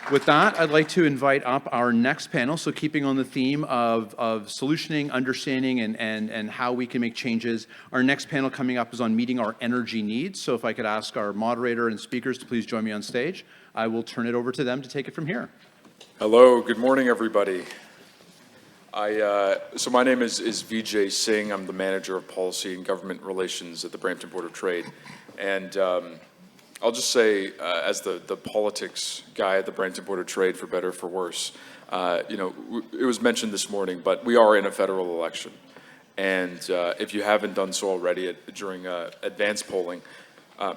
With that, I'd like to invite up our next panel. So keeping on the theme of solutioning, understanding, and how we can make changes, our next panel coming up is on meeting our energy needs. So if I could ask our moderator and speakers to please join me on stage, I will turn it over to them to take it from here. Hello, good morning, everybody. So my name is Vijai Singh. I'm the Manager of Policy and Government Relations at the Brampton Board of Trade. And I'll just say, as the politics guy at the Brampton Board of Trade, for better or for worse, it was mentioned this morning, but we are in a federal election. And if you haven't done so already during advanced polling,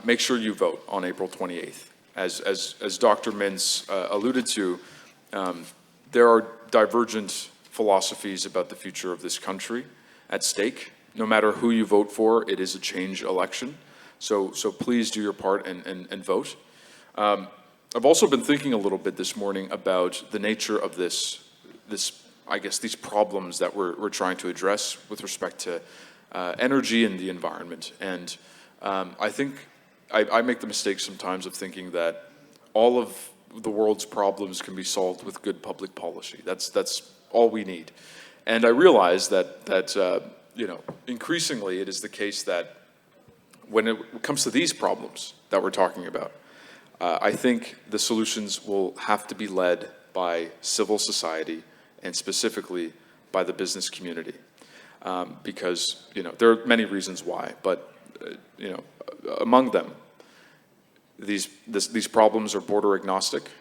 make sure you vote on April 28th. As Dr. Mintz alluded to, there are divergent philosophies about the future of this country at stake. No matter who you vote for, it is a change election. So please do your part and vote. I've also been thinking a little bit this morning about the nature of this I guess these problems that we're trying to address with respect to energy and the environment. And I think I make the mistake sometimes of thinking that all of the world's problems can be solved with good public policy. That's all we need. And I realize that increasingly it is the case that when it comes to these problems that we're talking about, I think the solutions will have to be led by civil society and specifically by the business community, because there are many reasons why, but among them, these problems are border agnostic,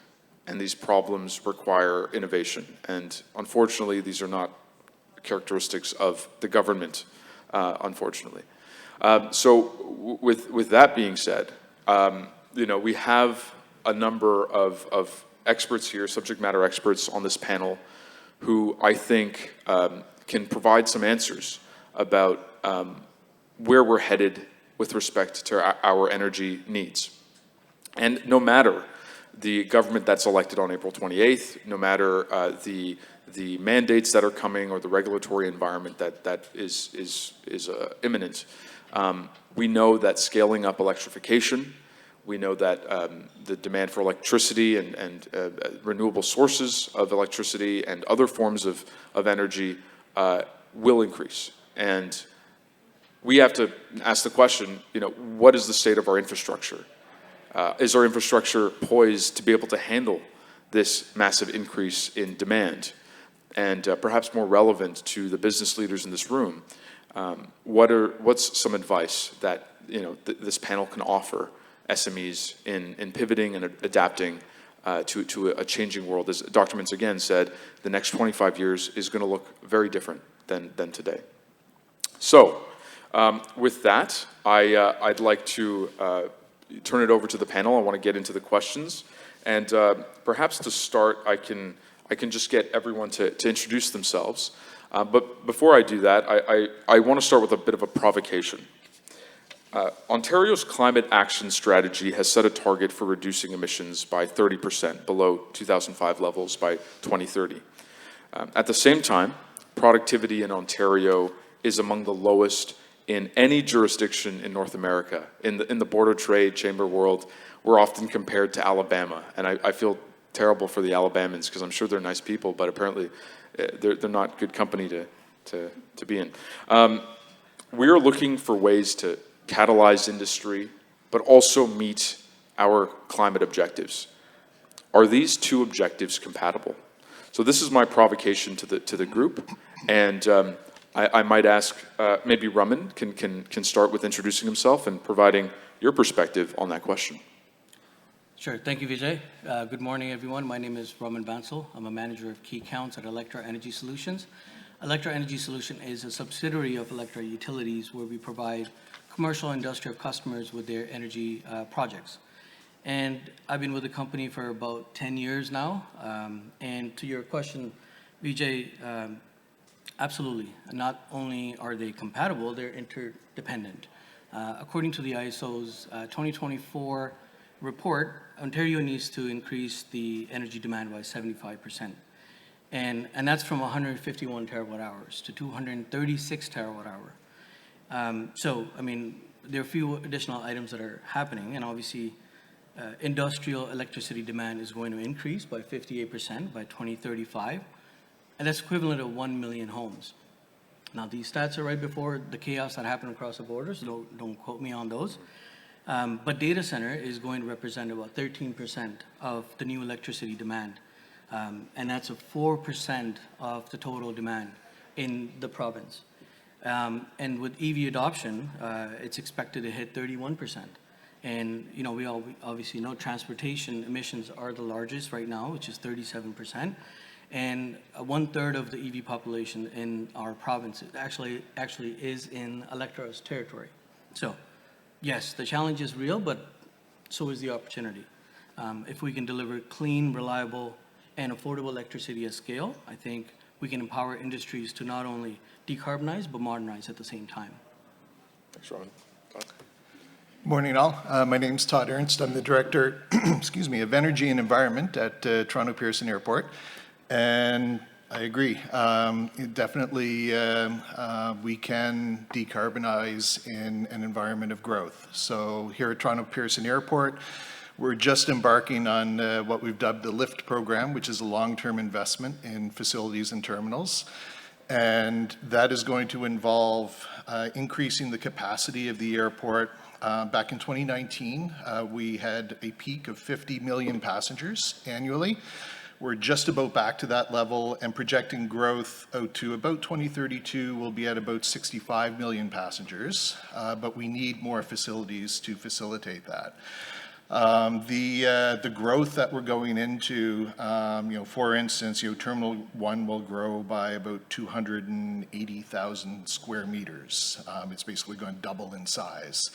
and these problems require innovation. And unfortunately, these are not characteristics of the government, unfortunately. So with that being said, we have a number of experts here, subject matter experts on this panel, who I think can provide some answers about where we're headed with respect to our energy needs. And no matter the government that's elected on April 28th, no matter the mandates that are coming or the regulatory environment that is imminent, we know that scaling up electrification, we know that the demand for electricity and renewable sources of electricity and other forms of energy will increase. And we have to ask the question, what is the state of our infrastructure? Is our infrastructure poised to be able to handle this massive increase in demand? And perhaps more relevant to the business leaders in this room, what's some advice that this panel can offer SMEs in pivoting and adapting to a changing world? As Dr. Mintz again said, the next 25 years is going to look very different than today. So with that, I'd like to turn it over to the panel. I want to get into the questions, and perhaps to start, I can just get everyone to introduce themselves. But before I do that, I want to start with a bit of a provocation. Ontario's climate action strategy has set a target for reducing emissions by 30% below 2005 levels by 2030. At the same time, productivity in Ontario is among the lowest in any jurisdiction in North America. In the border trade chamber world, we're often compared to Alabama, and I feel terrible for the Alabamans because I'm sure they're nice people, but apparently they're not good company to be in. We are looking for ways to catalyze industry, but also meet our climate objectives. Are these two objectives compatible? So this is my provocation to the group, and I might ask, maybe Raman can start with introducing himself and providing your perspective on that question. Sure. Thank you, Vijay. Good morning, everyone. My name is Raman Bansal. I'm a manager of key accounts at Alectra Energy Solutions. Alectra Energy Solution is a subsidiary of Alectra Utilities, where we provide commercial and industrial customers with their energy projects. And I've been with the company for about 10 years now. And to your question, Vijay, absolutely. Not only are they compatible, they're interdependent. According to the ISO's 2024 report, Ontario needs to increase the energy demand by 75%. And that's from 151 terawatt hours to 236 terawatt hour. So, I mean, there are a few additional items that are happening, and obviously industrial electricity demand is going to increase by 58% by 2035, and that's equivalent of 1 million homes. Now, these stats are right before the chaos that happened across the borders. Don't quote me on those. But data center is going to represent about 13% of the new electricity demand. And that's a 4% of the total demand in the province. And with EV adoption, it's expected to hit 31%. And, you know, we all obviously know transportation emissions are the largest right now, which is 37%. And 1/3 of the EV population in our province actually is in Alectra's territory. So, yes, the challenge is real, but so is the opportunity. If we can deliver clean, reliable, and affordable electricity at scale, I think we can empower industries to not only decarbonize, but modernize at the same time. Thanks, Raman. Todd? Morning, all. My name's Todd Ernst. I'm the Director, excuse me, of Energy and Environment at Toronto Pearson Airport. And I agree. Definitely, we can decarbonize in an environment of growth. So here at Toronto Pearson Airport, we're just embarking on what we've dubbed the LIFT program, which is a long-term investment in facilities and terminals. And that is going to involve increasing the capacity of the airport. Back in 2019, we had a peak of 50 million passengers annually. We're just about back to that level and projecting growth out to about 2032. We'll be at about 65 million passengers, but we need more facilities to facilitate that. The growth that we're going into, for instance, Terminal 1 will grow by about 280,000 square meters. It's basically going to double in size.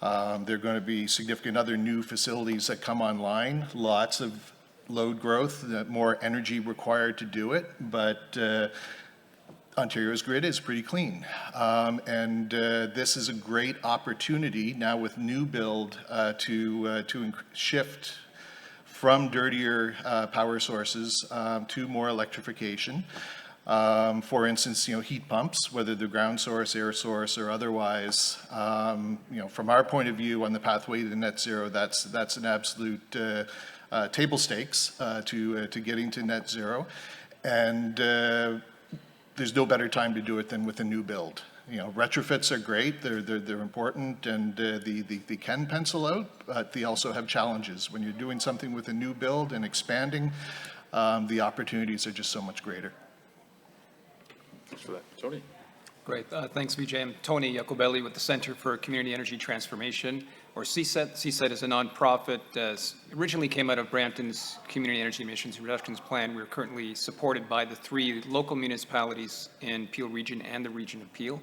There are going to be significant other new facilities that come online, lots of load growth, more energy required to do it, but Ontario's grid is pretty clean. And this is a great opportunity now with new build to shift from dirtier power sources to more electrification. For instance, heat pumps, whether they're ground source, air source, or otherwise, from our point of view on the pathway to net zero, that's an absolute table stakes to getting to net zero. And there's no better time to do it than with a new build. Retrofits are great, they're important, and they can pencil out, but they also have challenges. When you're doing something with a new build and expanding, the opportunities are just so much greater. Thanks for that. Tony? Great. Thanks, Vijay. I'm Tony Lacobelli with the Center for Community Energy Transformation, or CSET. CSET is a nonprofit, originally came out of Brampton's Community Energy Emissions Reductions Plan. We're currently supported by the 3 local municipalities in Peel Region and the Region of Peel.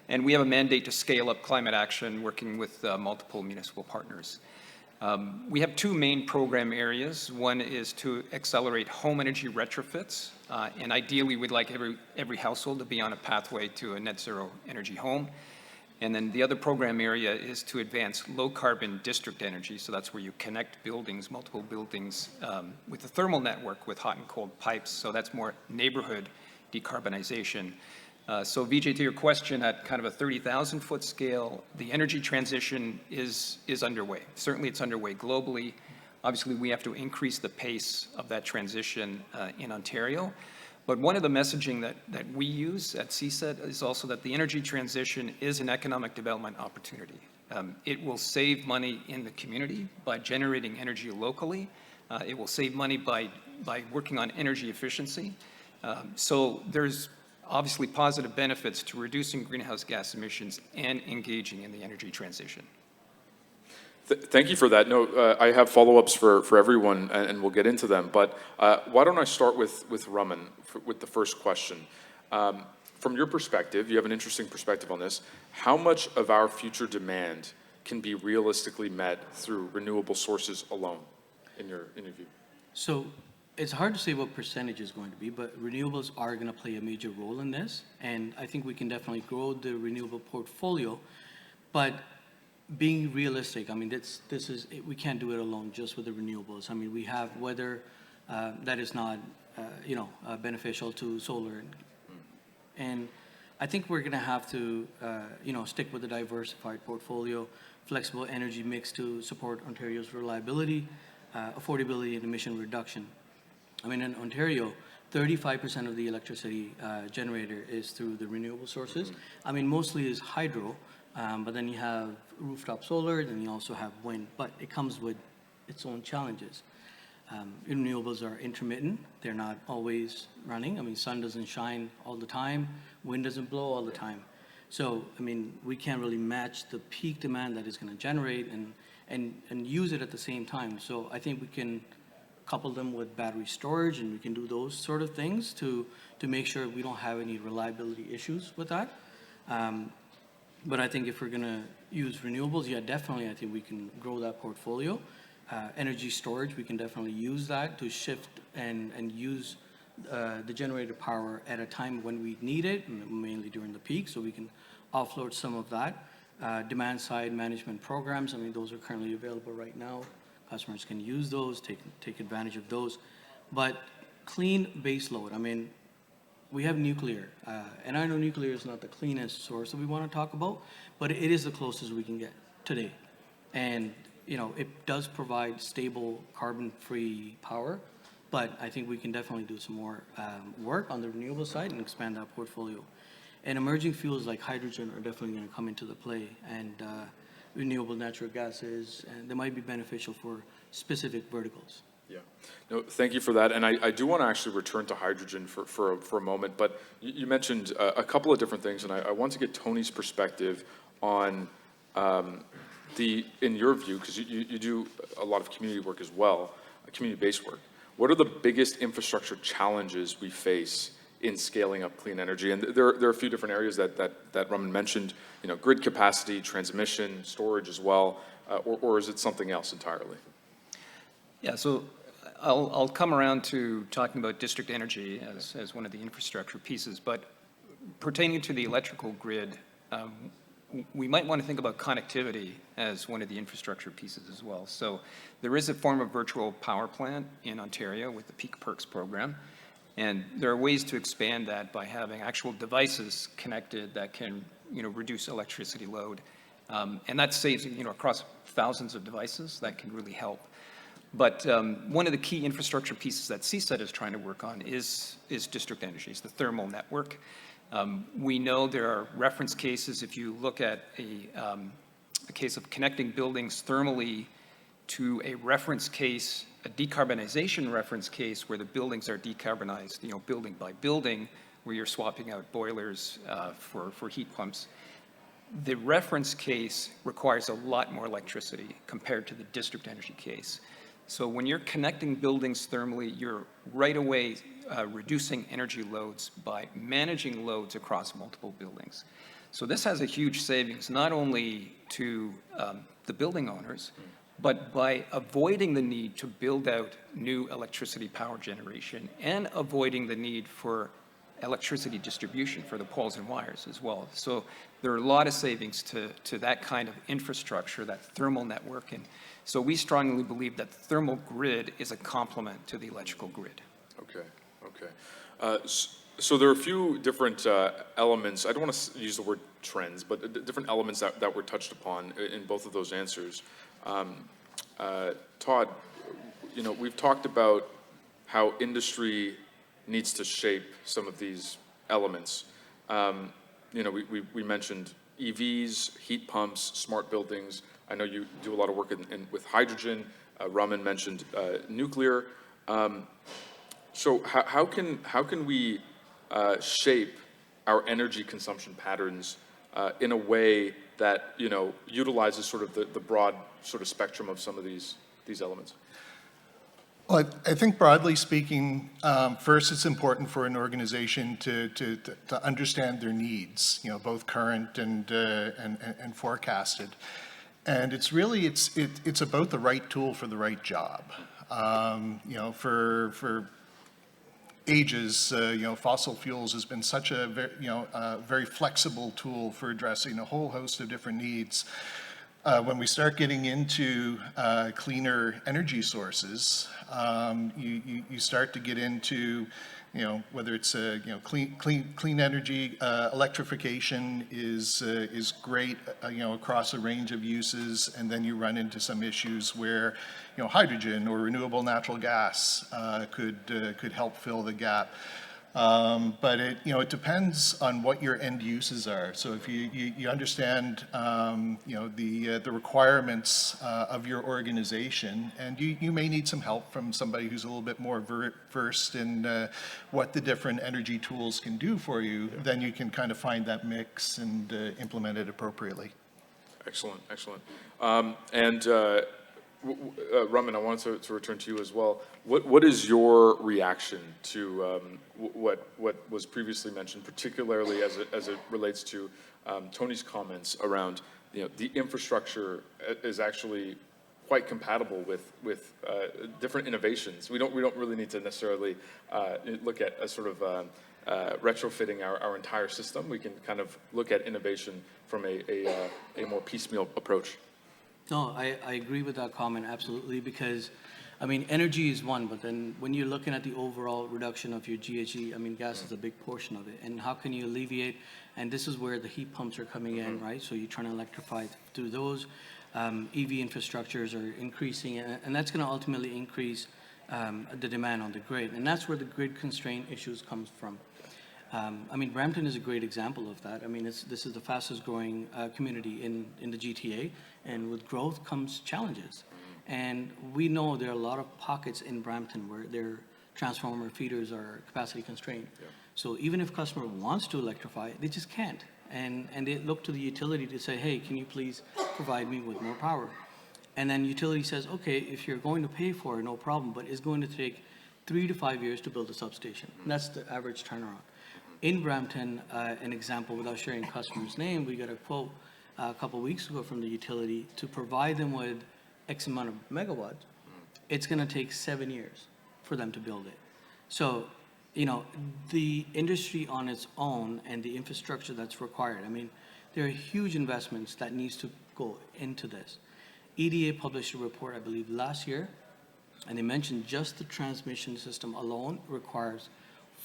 And we have a mandate to scale up climate action, working with multiple municipal partners. We have 2 main program areas. One is to accelerate home energy retrofits, and ideally we'd like every household to be on a pathway to a net zero energy home. And then the other program area is to advance low carbon district energy. So that's where you connect buildings, multiple buildings, with a thermal network with hot and cold pipes. So that's more neighborhood decarbonization. So Vijay, to your question, at kind of a 30,000 foot scale, the energy transition is underway. Certainly it's underway globally. Obviously we have to increase the pace of that transition in Ontario. But one of the messaging that we use at CSET is also that the energy transition is an economic development opportunity. It will save money in the community by generating energy locally. It will save money by working on energy efficiency. So there's obviously positive benefits to reducing greenhouse gas emissions and engaging in the energy transition. Thank you for that. No, I have follow-ups for everyone, and we'll get into them. But why don't I start with Raman with the first question. From your perspective, you have an interesting perspective on this. How much of our future demand can be realistically met through renewable sources alone, in your view? So it's hard to say what percentage is going to be, but renewables are going to play a major role in this. And I think we can definitely grow the renewable portfolio. But being realistic, I mean, we can't do it alone just with the renewables. I mean, we have weather that is not, beneficial to solar. And I think we're going to have to, stick with a diversified portfolio. flexible energy mix to support Ontario's reliability, affordability, and emission reduction. I mean, in Ontario, 35% of the electricity generator is through the renewable sources. I mean, mostly is hydro, but then you have rooftop solar, then you also have wind, but it comes with its own challenges. Renewables are intermittent. They're not always running. I mean, sun doesn't shine all the time. Wind doesn't blow all the time. So, I mean, we can't really match the peak demand that it's going to generate and use it at the same time. So I think we can couple them with battery storage, and we can do those sort of things to make sure we don't have any reliability issues with that. But I think if we're going to use renewables, yeah, definitely, I think we can grow that portfolio. Energy storage, we can definitely use that to shift and use the generated power at a time when we need it, mainly during the peak, so we can offload some of that. Demand side management programs, I mean, those are currently available right now. Customers can use those, take advantage of those. But clean base load, I mean, we have nuclear, and I know nuclear is not the cleanest source that we want to talk about, but it is the closest we can get today. And, you know, it does provide stable carbon-free power, but I think we can definitely do some more work on the renewable side and expand that portfolio. And emerging fuels like hydrogen are definitely going to come into the play, and renewable natural gases, and they might be beneficial for specific verticals. Yeah, no, thank you for that. And I do want to actually return to hydrogen for a moment, but you mentioned a couple of different things, and I want to get Tony's perspective on in your view, because you do a lot of community work as well, community-based work. What are the biggest infrastructure challenges we face in scaling up clean energy? And there are a few different areas that Raman mentioned, you know, grid capacity, transmission, storage as well, or is it something else entirely? Yeah, so I'll come around to talking about district energy as one of the infrastructure pieces, but pertaining to the electrical grid, we might want to think about connectivity as one of the infrastructure pieces as well. So there is a form of virtual power plant in Ontario with the Peak Perks program, and there are ways to expand that by having actual devices connected that can, you know, reduce electricity load, and that saves, you know, across thousands of devices. That can really help. But one of the key infrastructure pieces that CSET is trying to work on is district energy, it's the thermal network. We know there are reference cases. If you look at a case of connecting buildings thermally to a reference case, a decarbonization reference case where the buildings are decarbonized, you know, building by building, where you're swapping out boilers for heat pumps. The reference case requires a lot more electricity compared to the district energy case. So when you're connecting buildings thermally, you're right away reducing energy loads by managing loads across multiple buildings. So this has a huge savings, not only to the building owners, but by avoiding the need to build out new electricity power generation and avoiding the need for electricity distribution for the poles and wires as well. So there are a lot of savings to that kind of infrastructure, that thermal network. And so we strongly believe that the thermal grid is a complement to the electrical grid. Okay. So there are a few different elements. I don't want to use the word trends, but different elements that were touched upon in both of those answers. Todd, you know, we've talked about how industry needs to shape some of these elements. You know, we mentioned EVs, heat pumps, smart buildings. I know you do a lot of work with hydrogen. Raman mentioned nuclear. So how can we shape our energy consumption patterns in a way that, you know, utilizes sort of the broad sort of spectrum of some of these elements? Well, I think broadly speaking, first it's important for an organization to understand their needs, you know, both current and forecasted. And it's really, it's about the right tool for the right job. You know, for ages, you know, fossil fuels has been such a very flexible tool for addressing a whole host of different needs. When we start getting into cleaner energy sources, you start to get into, whether it's clean energy, electrification is great, across a range of uses, and then you run into some issues where, hydrogen or renewable natural gas could help fill the gap. But it depends on what your end uses are. So if you understand, the requirements of your organization, and you may need some help from somebody who's a little bit more versed in what the different energy tools can do for you, then you can kind of find that mix and implement it appropriately. Excellent, excellent. Raman, I wanted to return to you as well. What is your reaction to what was previously mentioned, particularly as it relates to Tony's comments around, the infrastructure is actually quite compatible with different innovations. We don't really need to necessarily look at a sort of retrofitting our entire system. We can kind of look at innovation from a more piecemeal approach. No, I agree with that comment, absolutely, because, energy is one, but then when you're looking at the overall reduction of your GHG, gas is a big portion of it. And how can you alleviate, and this is where the heat pumps are coming in, right? So you're trying to electrify through those. EV infrastructures are increasing, and that's going to ultimately increase the demand on the grid. And that's where the grid constraint issues comes from. Brampton is a great example of that. This is the fastest growing community in the GTA, and with growth comes challenges. And we know there are a lot of pockets in Brampton where their transformer feeders are capacity constrained. Yeah. So even if customer wants to electrify, they just can't. And they look to the utility to say, hey, can you please provide me with more power? And then utility says, okay, if you're going to pay for it, no problem, but it's going to take 3 to 5 years to build a substation. And that's the average turnaround. In Brampton, an example, without sharing customer's name, we got a quote a couple weeks ago from the utility to provide them with X amount of megawatts. It's going to take 7 years for them to build it. So, the industry on its own and the infrastructure that's required, there are huge investments that needs to go into this. EDA published a report, I believe, last year, and they mentioned just the transmission system alone requires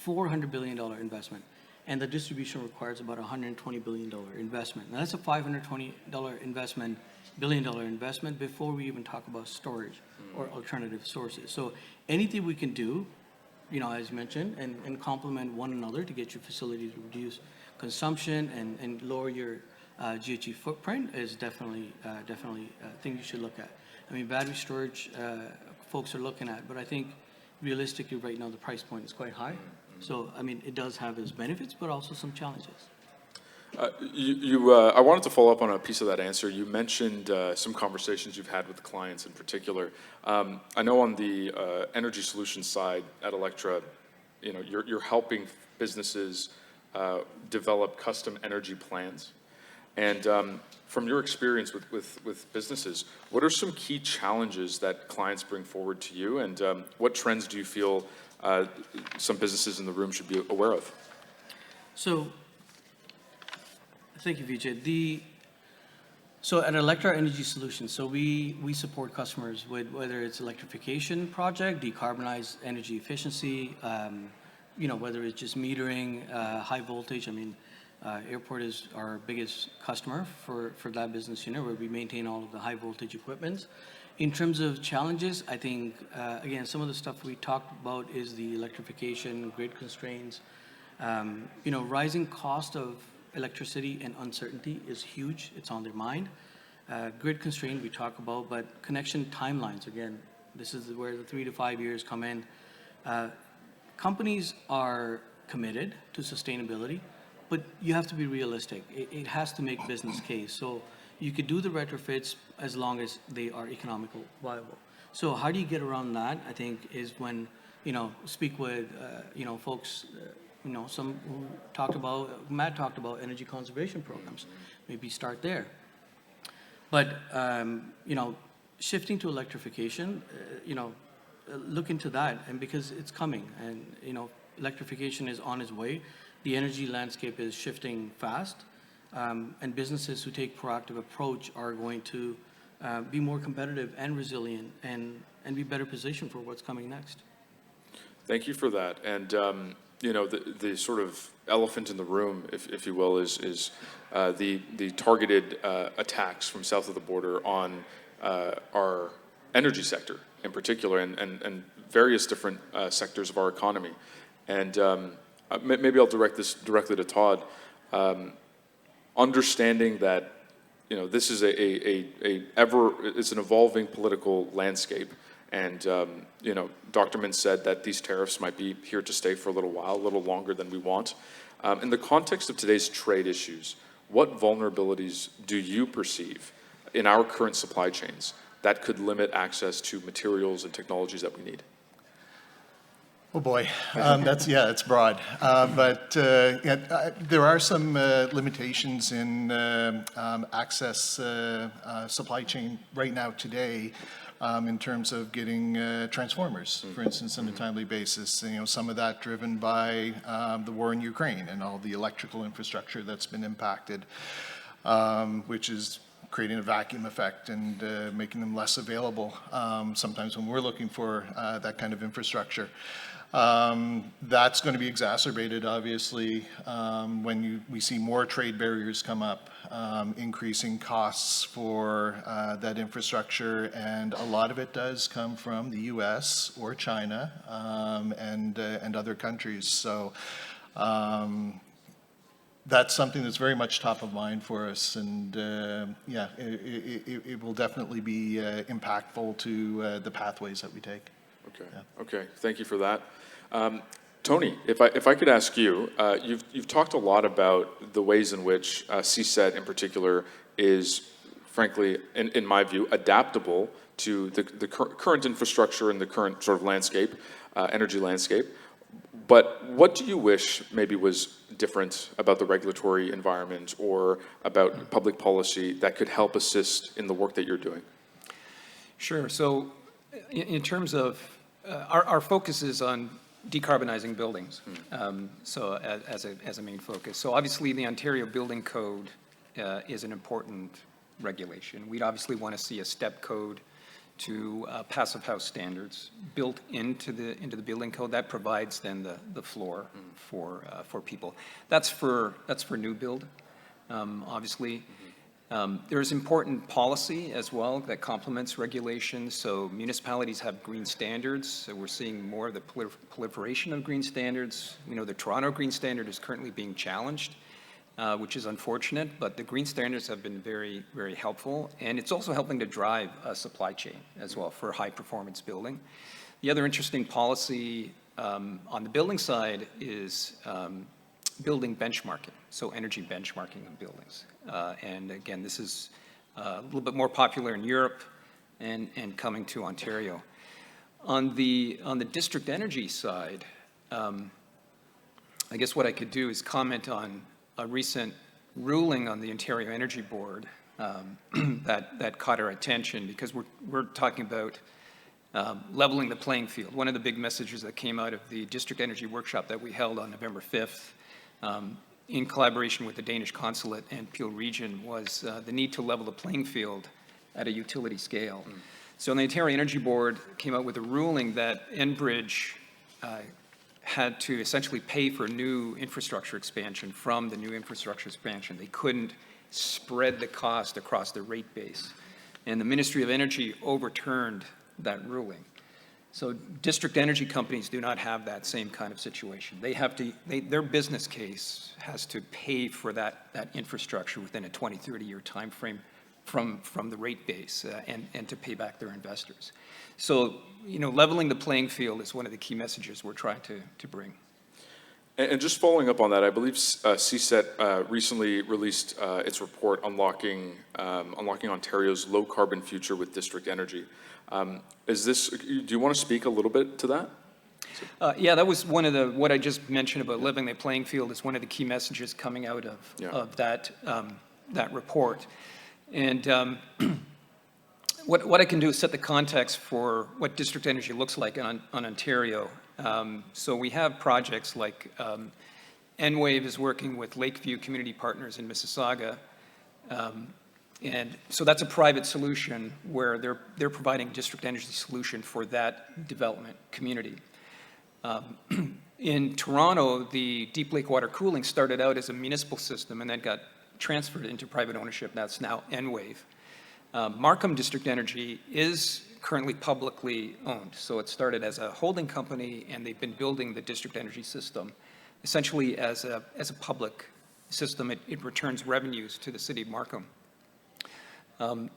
$400 billion investment, and the distribution requires about $120 billion investment. Now that's a $520 billion investment before we even talk about storage or alternative sources. So anything we can do, as mentioned, and complement one another to get your facility to reduce consumption and lower your GHG footprint is definitely a thing you should look at. Battery storage, folks are looking at, but I think realistically right now the price point is quite high. So, it does have its benefits, but also some challenges. I wanted to follow up on a piece of that answer. You mentioned some conversations you've had with clients in particular. I know on the energy solutions side at Alectra, you're helping businesses develop custom energy plans. And from your experience with businesses, what are some key challenges that clients bring forward to you, and what trends do you feel some businesses in the room should be aware of? So, thank you, Vijay. So at Alectra Energy Solutions, so we support customers with whether it's electrification project, decarbonize energy efficiency, whether it's just metering, high voltage. Airport is our biggest customer for that business unit, where we maintain all of the high voltage equipment. In terms of challenges, I think, again, some of the stuff we talked about is the electrification, grid constraints. Rising cost of electricity and uncertainty is huge. It's on their mind. Grid constraint we talk about, but connection timelines, again, this is where the 3 to 5 years come in. Companies are committed to sustainability, but you have to be realistic. It has to make business case. So you could do the retrofits as long as they are economical viable. So how do you get around that, I think, is when, speak with, folks, some who talked about, Matt talked about energy conservation programs. Maybe start there. But, shifting to electrification, look into that, and because it's coming, and, electrification is on its way. The energy landscape is shifting fast. And businesses who take proactive approach are going to be more competitive and resilient and be better positioned for what's coming next. Thank you for that. And the sort of elephant in the room, if you will, is the targeted attacks from south of the border on our energy sector in particular, and various different sectors of our economy. And maybe I'll direct this directly to Todd. Understanding that this is it's an evolving political landscape, and Dr. Min said that these tariffs might be here to stay for a little while, a little longer than we want. In the context of today's trade issues, what vulnerabilities do you perceive in our current supply chains that could limit access to materials and technologies that we need? Oh boy, it's broad. But there are some limitations in access supply chain right now today in terms of getting transformers, for instance, on a timely basis. Some of that driven by the war in Ukraine and all the electrical infrastructure that's been impacted, which is creating a vacuum effect and making them less available sometimes when we're looking for that kind of infrastructure. That's going to be exacerbated, obviously, when we see more trade barriers come up, increasing costs for that infrastructure, and a lot of it does come from the U.S. or China and other countries. So that's something that's very much top of mind for us, and it will definitely be impactful to the pathways that we take. Okay. Yeah. Okay. Thank you for that. Tony, if I could ask you, you've talked a lot about the ways in which CSET in particular is, frankly, in my view, adaptable to the current infrastructure and the current sort of landscape, energy landscape. But what do you wish maybe was different about the regulatory environment or about public policy that could help assist in the work that you're doing? Sure. So in terms of our focus is on decarbonizing buildings, so as a main focus. So obviously the Ontario Building Code is an important regulation. We'd obviously want to see a step code to passive house standards built into the building code. That provides then the floor for people. That's for new build, obviously. There's important policy as well that complements regulations. So municipalities have green standards. So we're seeing more of the proliferation of green standards. We know the Toronto Green Standard is currently being challenged, which is unfortunate, but the green standards have been very, very helpful. And it's also helping to drive a supply chain as well for high performance building. The other interesting policy on the building side is building benchmarking, so energy benchmarking of buildings. And again, this is a little bit more popular in Europe and coming to Ontario. On the district energy side, I guess what I could do is comment on a recent ruling on the Ontario Energy Board that caught our attention, because we're talking about leveling the playing field. One of the big messages that came out of the district energy workshop that we held on November 5th, in collaboration with the Danish Consulate and Peel Region, was the need to level the playing field at a utility scale. So the Ontario Energy Board came out with a ruling that Enbridge had to essentially pay for new infrastructure expansion from the new infrastructure expansion. They couldn't spread the cost across the rate base. And the Ministry of Energy overturned that ruling. So district energy companies do not have that same kind of situation. They have to, their business case has to pay for that infrastructure within a 20, 30-year time frame from the rate base and to pay back their investors. So, leveling the playing field is one of the key messages we're trying to bring. And just following up on that, I believe CSET recently released its report unlocking Ontario's low carbon future with district energy. Do you want to speak a little bit to that? Yeah, that was one of what I just mentioned about leveling the playing field is one of the key messages coming out of that report. And what I can do is set the context for what district energy looks like on Ontario. So we have projects like Enwave is working with Lakeview Community Partners in Mississauga. And so that's a private solution where they're providing district energy solution for that development community. In Toronto, the deep lake water cooling started out as a municipal system and then got transferred into private ownership. That's now Enwave. Markham District Energy is currently publicly owned. So it started as a holding company, and they've been building the district energy system essentially as a public system. It returns revenues to the city of Markham.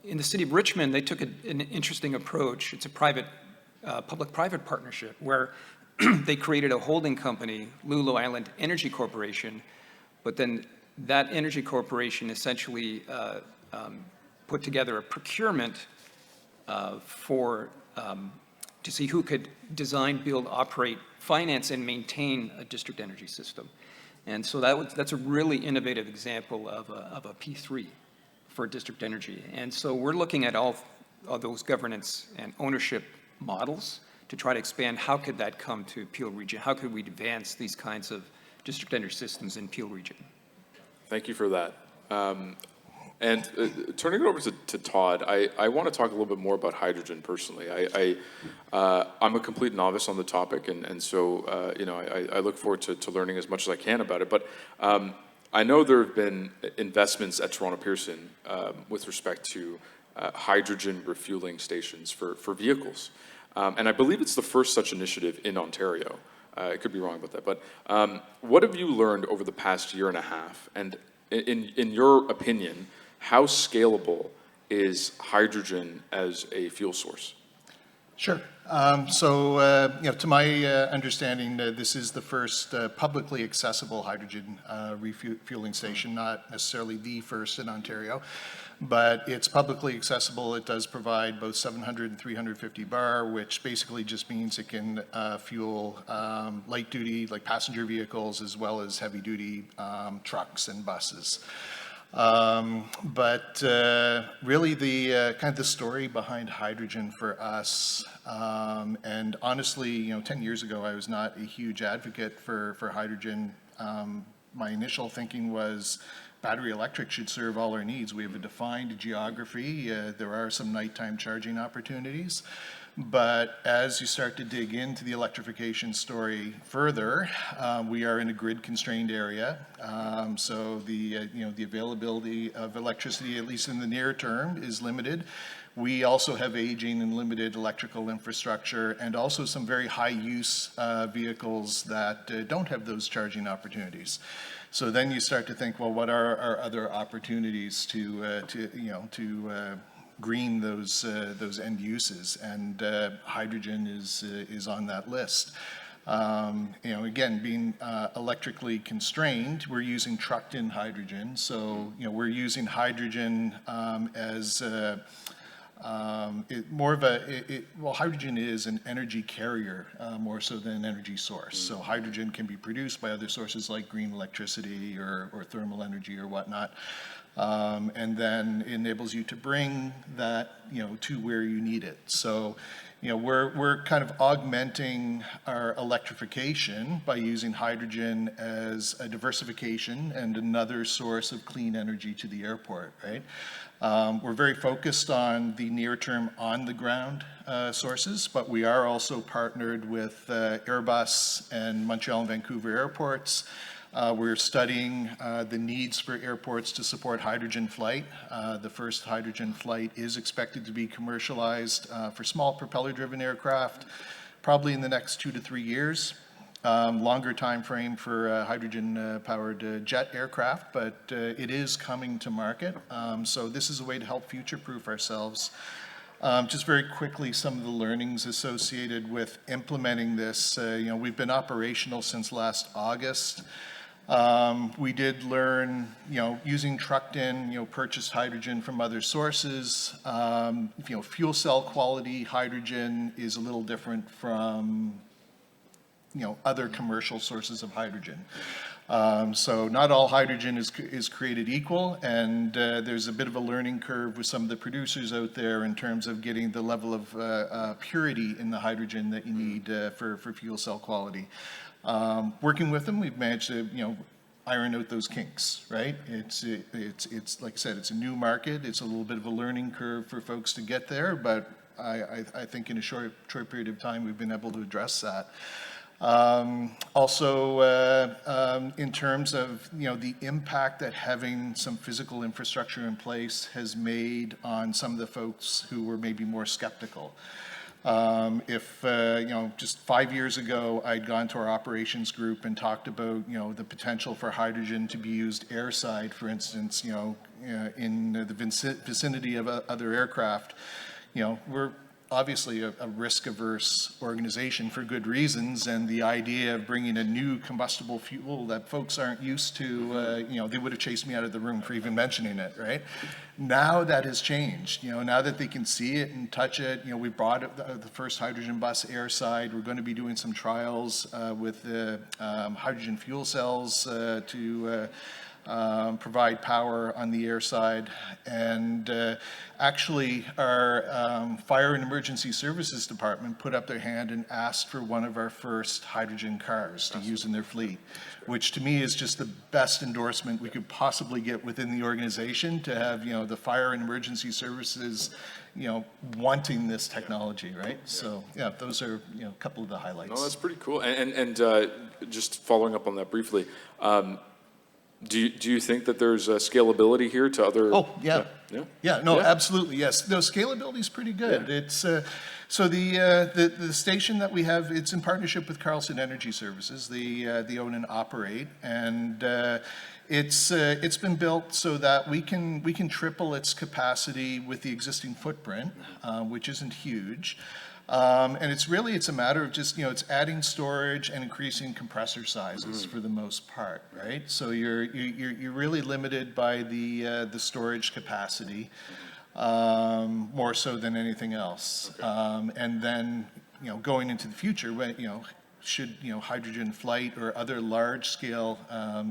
In the city of Richmond, they took an interesting approach. It's a public-private partnership where they created a holding company, Lulu Island Energy Corporation, but then that energy corporation essentially put together a procurement to see who could design, build, operate, finance, and maintain a district energy system. And so that's a really innovative example of a P3 for district energy. And so we're looking at all of those governance and ownership models to try to expand how could that come to Peel Region? How could we advance these kinds of district energy systems in Peel Region? Thank you for that. And turning it over to Todd, I want to talk a little bit more about hydrogen personally. I'm a complete novice on the topic, and so I look forward to learning as much as I can about it. But I know there have been investments at Toronto Pearson with respect to hydrogen refueling stations for vehicles. And I believe it's the first such initiative in Ontario. I could be wrong about that. But what have you learned over the past year and a half? And in your opinion, how scalable is hydrogen as a fuel source? Sure. To my understanding, this is the first publicly accessible hydrogen refueling station, not necessarily the first in Ontario, but it's publicly accessible. It does provide both 700 and 350 bar, which basically just means it can fuel light duty, like passenger vehicles, as well as heavy duty trucks and buses. Really the kind of the story behind hydrogen for us, and honestly, 10 years ago, I was not a huge advocate for hydrogen. My initial thinking was battery electric should serve all our needs. We have a defined geography. There are some nighttime charging opportunities. But as you start to dig into the electrification story further, we are in a grid-constrained area, so the availability of electricity, at least in the near term, is limited. We also have aging and limited electrical infrastructure, and also some very high-use vehicles that don't have those charging opportunities. So then you start to think, well, what are our other opportunities to green those end uses, and hydrogen is on that list. Again, being electrically constrained, we're using trucked-in hydrogen. So we're using hydrogen as hydrogen is an energy carrier more so than an energy source. So hydrogen can be produced by other sources like green electricity or thermal energy or whatnot. And then enables you to bring that, to where you need it. So, we're kind of augmenting our electrification by using hydrogen as a diversification and another source of clean energy to the airport, right? We're very focused on the near-term on-the-ground sources, but we are also partnered with Airbus and Montreal and Vancouver airports. We're studying the needs for airports to support hydrogen flight. The first hydrogen flight is expected to be commercialized for small propeller-driven aircraft, probably in the next 2 to 3 years. Longer time frame for hydrogen-powered jet aircraft, but it is coming to market. So this is a way to help future-proof ourselves. Just very quickly, some of the learnings associated with implementing this. We've been operational since last August. We did learn, using trucked-in, purchased hydrogen from other sources. Fuel cell quality hydrogen is a little different from, other commercial sources of hydrogen. So not all hydrogen is created equal, and there's a bit of a learning curve with some of the producers out there in terms of getting the level of purity in the hydrogen that you need for fuel cell quality. Working with them, we've managed to, iron out those kinks, right? It's like I said, it's a new market. It's a little bit of a learning curve for folks to get there, but I think in a short period of time, we've been able to address that. Also, in terms of, the impact that having some physical infrastructure in place has made on some of the folks who were maybe more skeptical. If, just 5 years ago, I'd gone to our operations group and talked about, the potential for hydrogen to be used airside, for instance, in the vicinity of other aircraft, we're obviously a risk-averse organization for good reasons, and the idea of bringing a new combustible fuel that folks aren't used to, they would have chased me out of the room for even mentioning it, right? Now that has changed. Now that they can see it and touch it, we brought the first hydrogen bus airside. We're going to be doing some trials with the hydrogen fuel cells to provide power on the air side. And actually, our Fire and Emergency Services Department put up their hand and asked for one of our first hydrogen cars to use in their fleet, which to me is just the best endorsement we could possibly get within the organization, to have, the Fire and Emergency Services, wanting this technology, right? So, yeah, those are, a couple of the highlights. No, that's pretty cool. And just following up on that briefly, do you think that there's a scalability here to other? Oh, yeah. Yeah? No, absolutely, yes. No, scalability is pretty good. Yeah. It's, so the station that we have, it's in partnership with Carlson Energy Services. They own and operate, and it's been built so that we can triple its capacity with the existing footprint, which isn't huge. And it's a matter of just, it's adding storage and increasing compressor sizes for the most part, right? So you're really limited by the storage capacity, more so than anything else. Okay. And then, going into the future, when, should, hydrogen flight or other large scale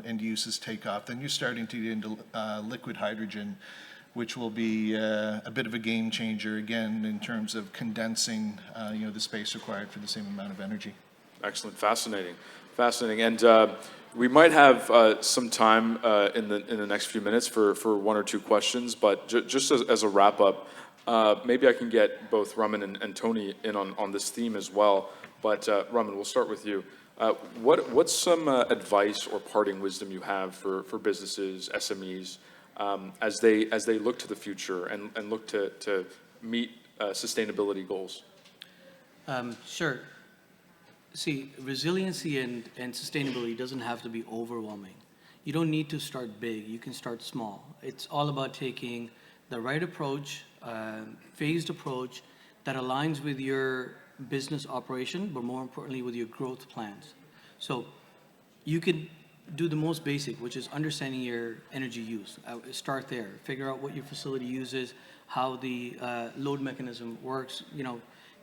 end uses take off, then you're starting to get into liquid hydrogen, which will be a bit of a game changer, again, in terms of condensing, the space required for the same amount of energy. Excellent, fascinating. And we might have some time in the next few minutes for one or two questions, but just as a wrap up, maybe I can get both Raman and Tony in on this theme as well. But Raman, we'll start with you. What's some advice or parting wisdom you have for businesses, SMEs, as they look to the future and look to meet sustainability goals? Sure. See, resiliency and sustainability doesn't have to be overwhelming. You don't need to start big. You can start small. It's all about taking the right approach, phased approach that aligns with your business operation, but more importantly with your growth plans. So you can do the most basic, which is understanding your energy use. Start there. Figure out what your facility uses, how the load mechanism works.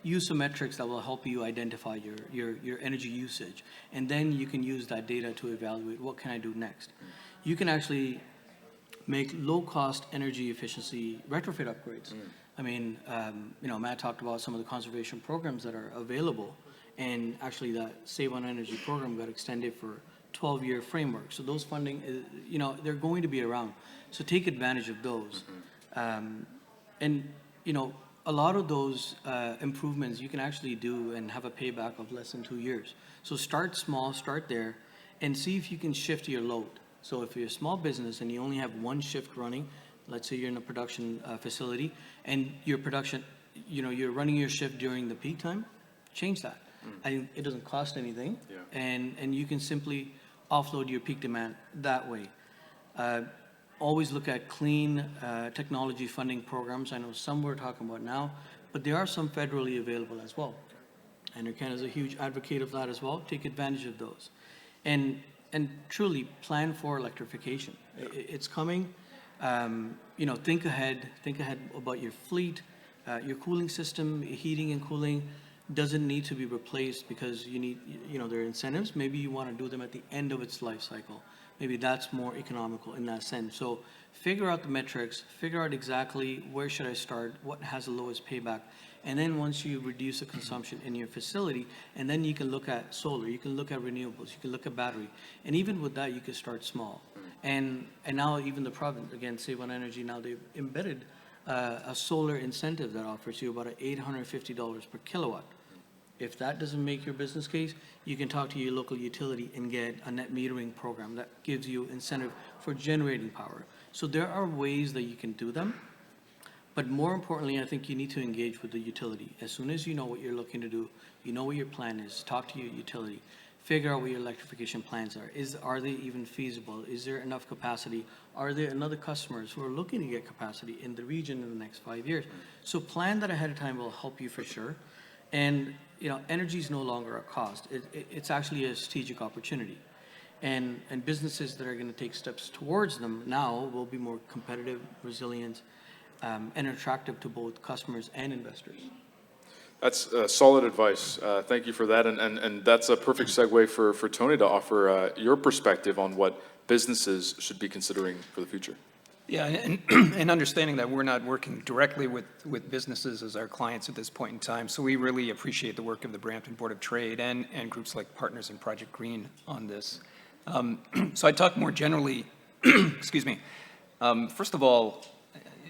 Use some metrics that will help you identify your energy usage. And then you can use that data to evaluate what can I do next. You can actually make low-cost energy efficiency retrofit upgrades. I mean, Matt talked about some of the conservation programs that are available, and actually that Save on Energy program got extended for 12-year framework. So those funding, they're going to be around. So take advantage of those. A lot of those improvements you can actually do and have a payback of less than 2 years. So start small, start there, and see if you can shift your load. So if you're a small business and you only have one shift running, let's say you're in a production facility, and your production, you're running your shift during the peak time, change that. It doesn't cost anything, and you can simply offload your peak demand that way. Always look at clean technology funding programs. I know some we're talking about now, but there are some federally available as well. And Canada is a huge advocate of that as well. Take advantage of those. And truly plan for electrification. It's coming. Think ahead about your fleet, your cooling system, heating and cooling doesn't need to be replaced because you need, there are incentives. Maybe you want to do them at the end of its life cycle. Maybe that's more economical in that sense. So figure out the metrics, figure out exactly where should I start, what has the lowest payback. And then once you reduce the consumption in your facility, and then you can look at solar, you can look at renewables, you can look at battery. And even with that, you can start small. And now even the province, again, Save on Energy, now they've embedded a solar incentive that offers you about $850 per kilowatt. If that doesn't make your business case, you can talk to your local utility and get a net metering program that gives you incentive for generating power. So there are ways that you can do them. But more importantly, I think you need to engage with the utility. As soon as you know what you're looking to do, you know what your plan is, talk to your utility, figure out what your electrification plans are. Are they even feasible? Is there enough capacity? Are there another customers who are looking to get capacity in the region in the next 5 years? So plan that ahead of time will help you for sure. And energy is no longer a cost. It's actually a strategic opportunity. And businesses that are going to take steps towards them now will be more competitive, resilient, and attractive to both customers and investors. That's solid advice. Thank you for that. And that's a perfect segue for Tony to offer your perspective on what businesses should be considering for the future. Yeah, and understanding that we're not working directly with businesses as our clients at this point in time, so we really appreciate the work of the Brampton Board of Trade and groups like Partners in Project Green on this. So I talk more generally, excuse me. First of all,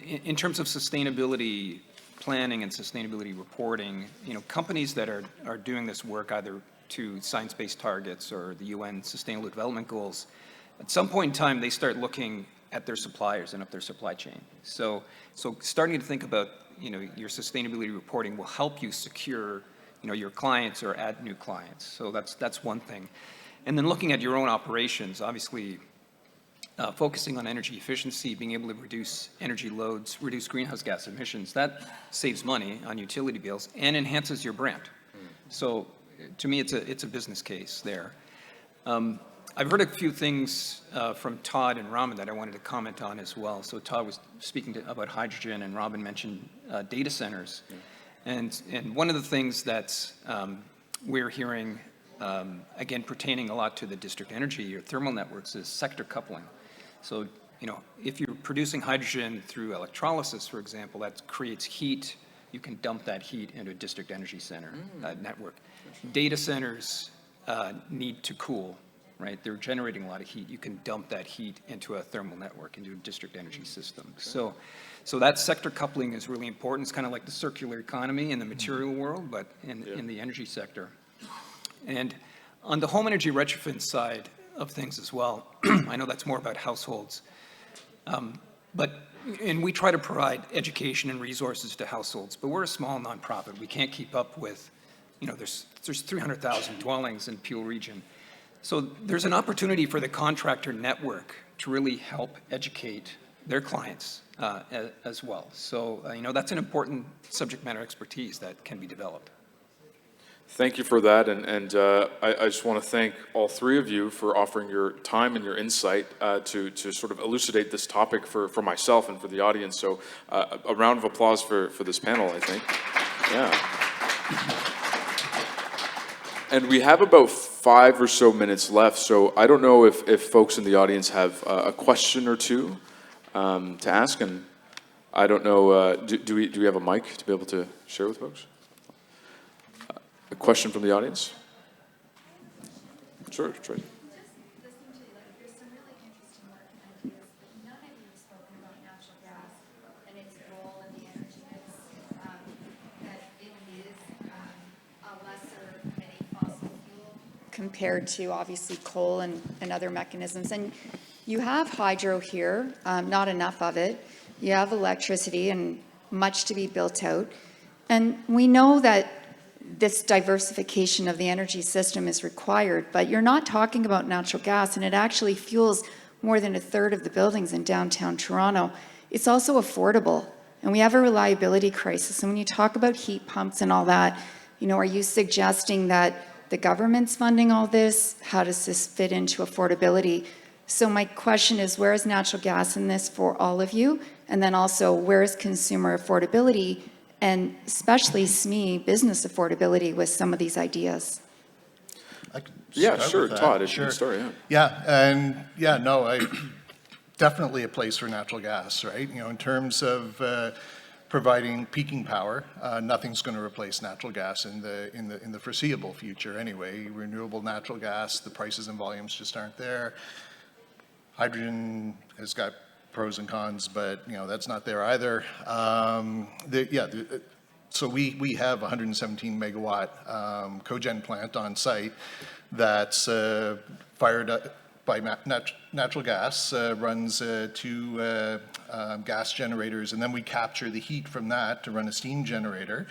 in terms of sustainability planning and sustainability reporting, companies that are doing this work either to science-based targets or the UN Sustainable Development Goals, at some point in time they start looking at their suppliers and up their supply chain. So starting to think about your sustainability reporting will help you secure your clients or add new clients. So that's one thing. And then looking at your own operations, obviously focusing on energy efficiency, being able to reduce energy loads, reduce greenhouse gas emissions, that saves money on utility bills and enhances your brand. So to me, it's a business case there. I've heard a few things from Todd and Raman that I wanted to comment on as well. So Todd was speaking about hydrogen, and Raman mentioned data centers. Yeah. And one of the things that we're hearing, again, pertaining a lot to the district energy or thermal networks, is sector coupling. So, if you're producing hydrogen through electrolysis, for example, that creates heat. You can dump that heat into a district energy center network. Data centers need to cool. Right, they're generating a lot of heat. You can dump that heat into a thermal network, into a district energy system. Okay. So that sector coupling is really important. It's kind of like the circular economy in the material world, but in the energy sector. And on the home energy retrofit side of things as well, I know that's more about households, and we try to provide education and resources to households, but we're a small nonprofit. We can't keep up with, there's 300,000 dwellings in Peel region. So there's an opportunity for the contractor network to really help educate their clients as well. So, that's an important subject matter expertise that can be developed. Thank you for that. And I just want to thank all three of you for offering your time and your insight to sort of elucidate this topic for myself and for the audience. So a round of applause for this panel, I think. Yeah. And we have about 5 or so minutes left, so I don't know if folks in the audience have a question or two to ask, and I don't know, do we have a mic to be able to share with folks? A question from the audience? Sure, Troy. Compared to obviously coal and other mechanisms. And you have hydro here, not enough of it. You have electricity and much to be built out. And we know that this diversification of the energy system is required, but you're not talking about natural gas, and it actually fuels more than 1/3 of the buildings in downtown Toronto. It's also affordable, and we have a reliability crisis. And when you talk about heat pumps and all that, are you suggesting that the government's funding all this? How does this fit into affordability? So my question is, where is natural gas in this for all of you? And then also, where is consumer affordability, and especially SME business affordability with some of these ideas? Yeah, sure, Todd, it's your story. Definitely a place for natural gas, right? In terms of providing peaking power, nothing's going to replace natural gas in the foreseeable future anyway. Renewable natural gas, the prices and volumes just aren't there. Hydrogen has got pros and cons, but that's not there either. So we have a 117 megawatt cogen plant on site that's fired up by natural gas, runs two gas generators, and then we capture the heat from that to run a steam generator.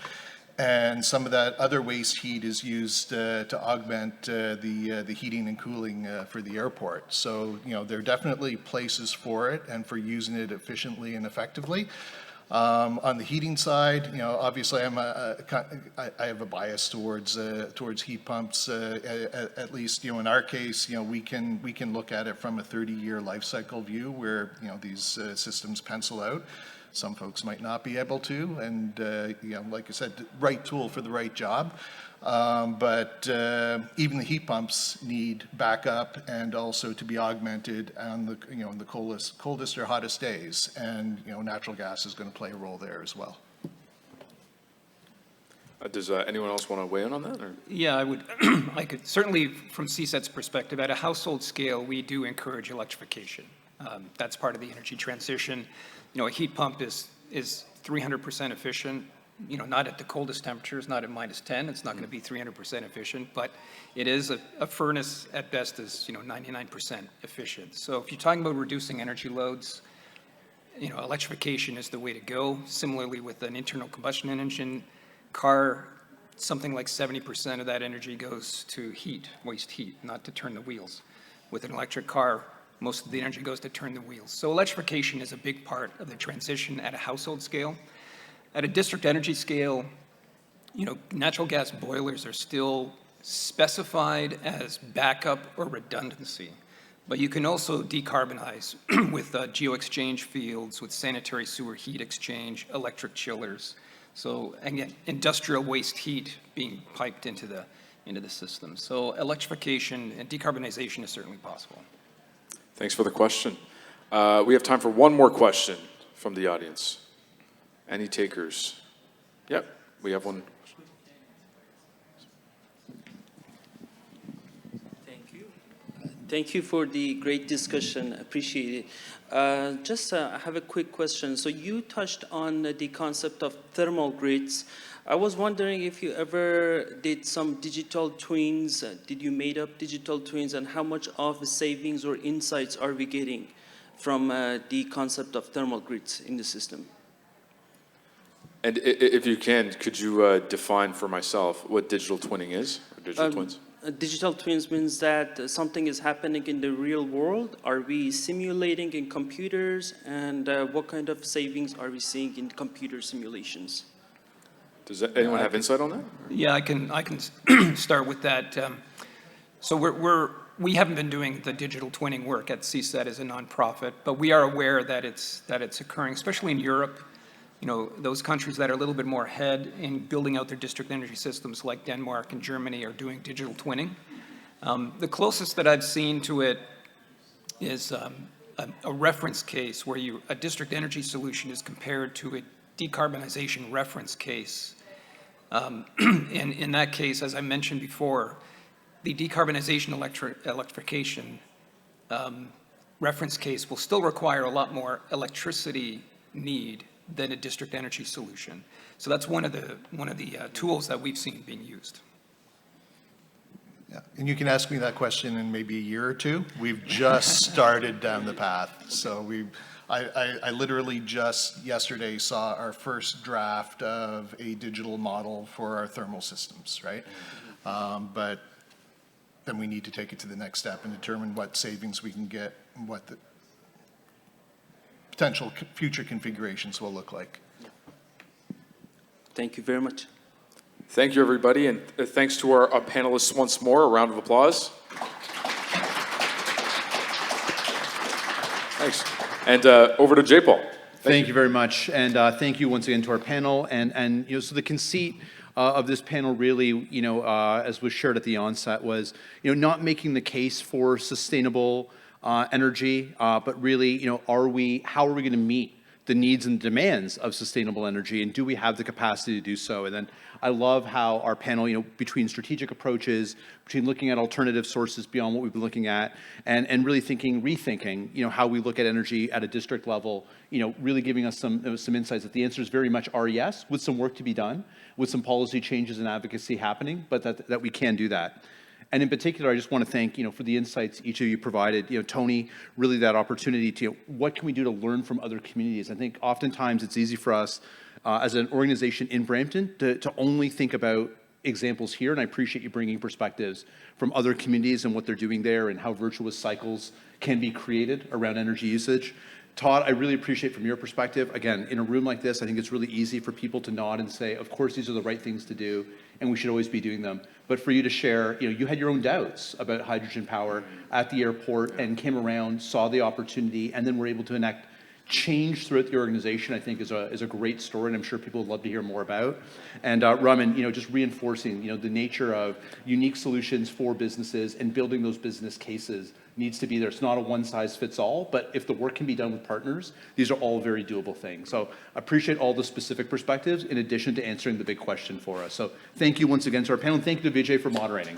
And some of that other waste heat is used to augment the heating and cooling for the airport. So, there are definitely places for it and for using it efficiently and effectively. On the heating side, obviously I have a bias towards heat pumps. At least, in our case, we can look at it from a 30-year life cycle view where these systems pencil out. Some folks might not be able to, and like I said, right tool for the right job. But even the heat pumps need backup and also to be augmented on the in the coldest or hottest days, and natural gas is going to play a role there as well. Does anyone else want to weigh in on that? Or? Yeah, I would. I could certainly, from CSET's perspective, at a household scale, we do encourage electrification. That's part of the energy transition. A heat pump is 300% efficient. Not at the coldest temperatures, not at -10. It's not going to be 300% efficient, but it is a furnace at best is 99% efficient. So if you're talking about reducing energy loads, electrification is the way to go. Similarly, with an internal combustion engine car, something like 70% of that energy goes to heat, waste heat, not to turn the wheels. With an electric car, most of the energy goes to turn the wheels. So electrification is a big part of the transition at a household scale. At a district energy scale, natural gas boilers are still specified as backup or redundancy. But you can also decarbonize with geo-exchange fields, with sanitary sewer heat exchange, electric chillers. So again, industrial waste heat being piped into the system. So electrification and decarbonization is certainly possible. Thanks for the question. We have time for one more question from the audience. Any takers? Yep, we have one. Thank you. Thank you for the great discussion. Appreciate it. I have a quick question. So you touched on the concept of thermal grids. I was wondering if you ever did some digital twins. Did you made up digital twins, and how much of the savings or insights are we getting from the concept of thermal grids in the system? And if you can, could you define for myself what digital twinning is, or digital twins? Digital twins means that something is happening in the real world. Are we simulating in computers, and what kind of savings are we seeing in computer simulations? Does anyone have insight on that? Yeah, I can start with that. So we haven't been doing the digital twinning work at CSET as a nonprofit, but we are aware that it's occurring, especially in Europe. Those countries that are a little bit more ahead in building out their district energy systems, like Denmark and Germany, are doing digital twinning. The closest that I've seen to it is a reference case where a district energy solution is compared to a decarbonization reference case. In that case, as I mentioned before, the decarbonization electrification reference case will still require a lot more electricity need than a district energy solution. So that's one of the tools that we've seen being used. Yeah, and you can ask me that question in maybe a year or two. We've just started down the path. So I literally just yesterday saw our first draft of a digital model for our thermal systems, right? But then we need to take it to the next step and determine what savings we can get and what the potential future configurations will look like. Thank you very much. Thank you, everybody, and thanks to our panelists once more. A round of applause. Thanks. And over to J. Paul. Thank you very much, and thank you once again to our panel. And so the conceit of this panel really, as was shared at the onset, was not making the case for sustainable energy, but really, how are we going to meet the needs and demands of sustainable energy, and do we have the capacity to do so? And then I love how our panel, between strategic approaches, between looking at alternative sources beyond what we've been looking at, and really rethinking, how we look at energy at a district level, really giving us some insights that the answer is very much are yes, with some work to be done, with some policy changes and advocacy happening, but that we can do that. And in particular, I just want to thank, for the insights each of you provided. Tony, really that opportunity to, what can we do to learn from other communities? I think oftentimes it's easy for us as an organization in Brampton to only think about examples here, and I appreciate you bringing perspectives from other communities and what they're doing there and how virtuous cycles can be created around energy usage. Todd, I really appreciate from your perspective, again, in a room like this, I think it's really easy for people to nod and say, of course, these are the right things to do, and we should always be doing them. But for you to share, you had your own doubts about hydrogen power at the airport and came around, saw the opportunity, and then were able to enact change throughout the organization, I think is a great story, and I'm sure people would love to hear more about. And Raman, just reinforcing, the nature of unique solutions for businesses and building those business cases needs to be there. It's not a one-size-fits-all, but if the work can be done with partners, these are all very doable things. So I appreciate all the specific perspectives in addition to answering the big question for us. So thank you once again to our panel, and thank you to Vijai for moderating.